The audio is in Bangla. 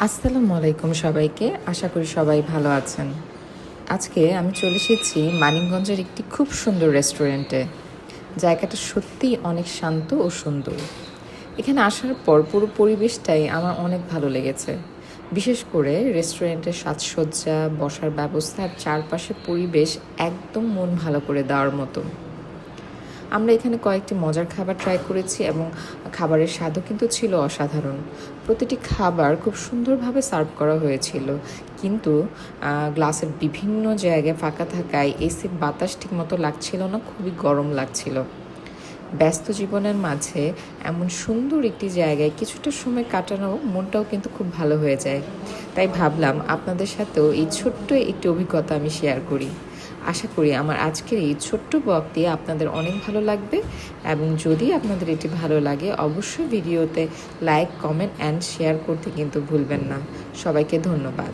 আসসালামু আলাইকুম সবাইকে। আশা করি সবাই ভালো আছেন। আজকে আমি চলে এসেছি মানিকগঞ্জের একটি খুব সুন্দর রেস্টুরেন্টে। জায়গাটা সত্যিই অনেক শান্ত ও সুন্দর। এখানে আসার পর পুরো পরিবেশটাই আমার অনেক ভালো লেগেছে। বিশেষ করে রেস্টুরেন্টের সাজসজ্জা, বসার ব্যবস্থা আর চারপাশের পরিবেশ একদম মন ভালো করে দেওয়ার মতো। আমরা এখানে কয়েকটি মজার খাবার ট্রাই করেছি এবং খাবারের স্বাদও কিন্তু ছিল অসাধারণ। প্রতিটি খাবার খুব সুন্দরভাবে সার্ভ করা হয়েছিল, কিন্তু গ্লাসের বিভিন্ন জায়গায় ফাঁকা থাকায় এসির বাতাস ঠিকমতো লাগছিল না, খুবই গরম লাগছিল। ব্যস্ত জীবনের মাঝে এমন সুন্দর একটি জায়গায় কিছুটা সময় কাটানো মনটাও কিন্তু খুব ভালো হয়ে যায়। তাই ভাবলাম আপনাদের সাথেও এই ছোট্ট একটি অভিজ্ঞতা আমি শেয়ার করি। আশা করি আমার আজকের এই ছোট্ট ব্লগটি আপনাদের অনেক ভালো লাগবে, এবং যদি আপনাদের এটি ভালো লাগে অবশ্যই ভিডিওতে লাইক, কমেন্ট অ্যান্ড শেয়ার করতে কিন্তু ভুলবেন না। সবাইকে ধন্যবাদ।